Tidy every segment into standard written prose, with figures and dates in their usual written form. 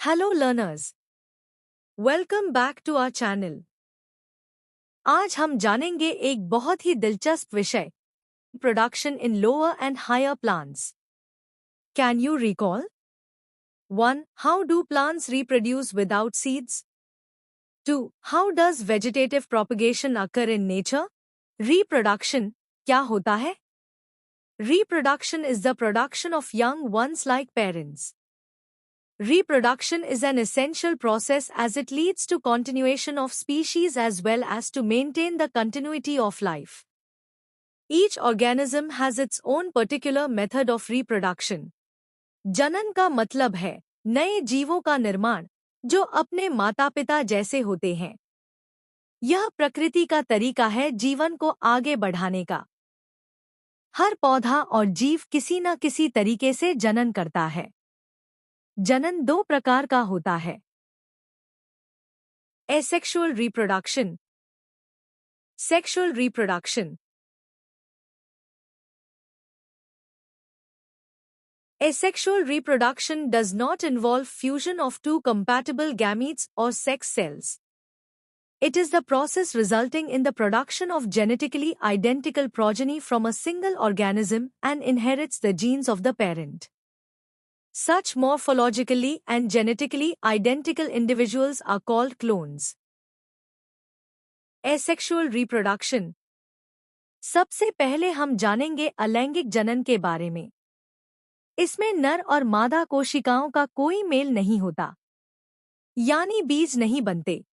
Hello learners, welcome back to our channel. आज हम जानेंगे एक बहुत ही दिलचस्प विषय, production in lower and higher plants. Can you recall? 1. How do plants reproduce without seeds? 2. How does vegetative propagation occur in nature? Reproduction क्या होता है? Reproduction is the production of young ones like parents. Reproduction is an essential process as it leads to continuation of species as well as to maintain the continuity of life. Each organism has its own particular method of reproduction. जनन का मतलब है नए जीवों का निर्माण जो अपने माता-पिता जैसे होते हैं। यह प्रकृति का तरीका है जीवन को आगे बढ़ाने का। हर पौधा और जीव किसी न किसी तरीके से जनन करता है। जनन दो प्रकार का होता है। Asexual reproduction, sexual reproduction. Asexual reproduction does not involve fusion of two compatible gametes or sex cells. It is the process resulting in the production of genetically identical progeny from a single organism and inherits the genes of the parent. Such morphologically and genetically identical individuals are called clones. Asexual reproduction. सबसे पहले हम जानेंगे अलैंगिक जनन के बारे में। इसमें नर और मादा कोशिकाओं का कोई मेल नहीं होता, यानी बीज नहीं बनते।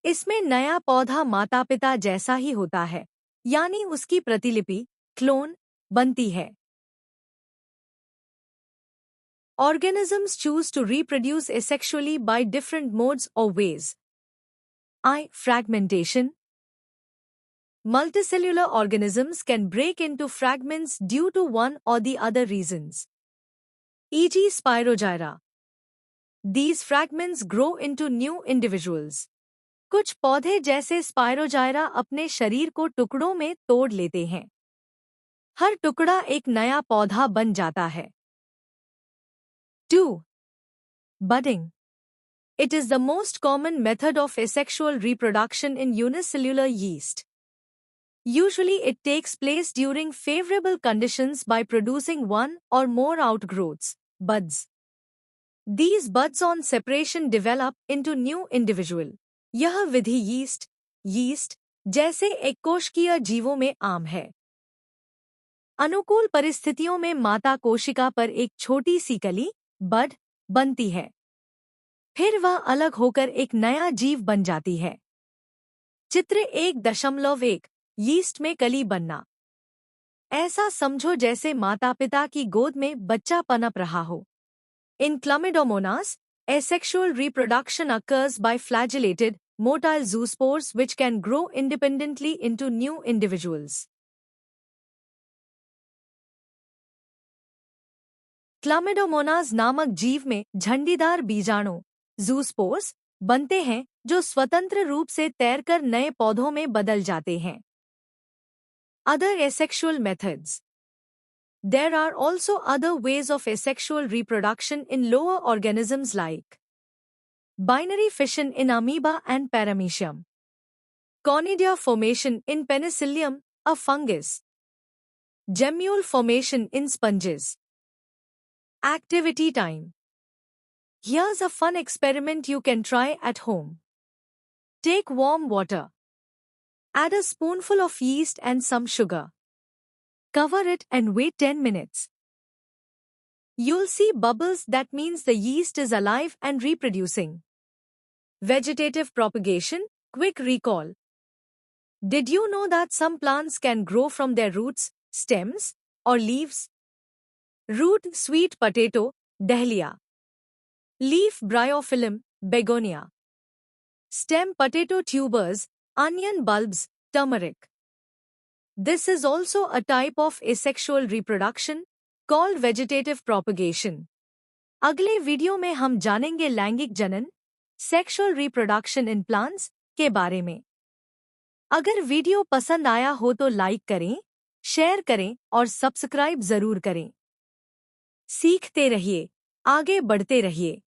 इसमें नया पौधा माता-पिता जैसा ही होता है, यानी उसकी प्रतिलिपि, क्लोन, बनती है। Organisms choose to reproduce asexually by different modes or ways. I. Fragmentation. Multicellular organisms can break into fragments due to one or the other reasons. E.g. Spirogyra. These fragments grow into new individuals. कुछ पौधे जैसे स्पायरोजायरा अपने शरीर को टुकड़ों में तोड़ लेते हैं। हर टुकड़ा एक नया पौधा बन जाता है। 2. Budding. It is the most common method of asexual reproduction in unicellular yeast. Usually it takes place during favorable conditions by producing one or more outgrowths, buds. These buds on separation develop into new individual. यह विधि yeast जैसे एककोशिकीय जीवों में आम है। अनुकूल परिस्थितियों में माता कोशिका पर एक छोटी सी कली, बड, बनती है। फिर वह अलग होकर एक नया जीव बन जाती है। चित्र 1.1 यीस्ट में कली बनना। ऐसा समझो जैसे माता-पिता की गोद में बच्चा पनप रहा हो। In Chlamydomonas, asexual reproduction occurs by flagellated, motile zoospores which can grow independently into new individuals. क्लामिडोमोनास नामक जीव में झंडीदार बीजाणु जूस्पोर्स बनते हैं जो स्वतंत्र रूप से तैरकर नए पौधों में बदल जाते हैं। Other asexual methods. There are also other ways of asexual reproduction in lower organisms like binary fission in amoeba and paramecium, conidia formation in penicillium, a fungus, gemmule formation in sponges. Activity time. Here's a fun experiment you can try at home. Take warm water. Add a spoonful of yeast and some sugar. Cover it and wait 10 minutes. You'll see bubbles, that means the yeast is alive and reproducing. Vegetative propagation, quick recall. Did you know that some plants can grow from their roots, stems, or leaves? Root sweet potato, dahlia. Leaf bryophyllum, begonia. Stem potato tubers, onion bulbs, turmeric. This is also a type of asexual reproduction called vegetative propagation. अगले video में हम जानेंगे लैंगिक जनन, sexual reproduction in plants के बारे में। अगर वीडियो पसंद आया हो तो लाइक करें, शेयर करें और सब्सक्राइब जरूर करें। सीखते रहिए, आगे बढ़ते रहिए।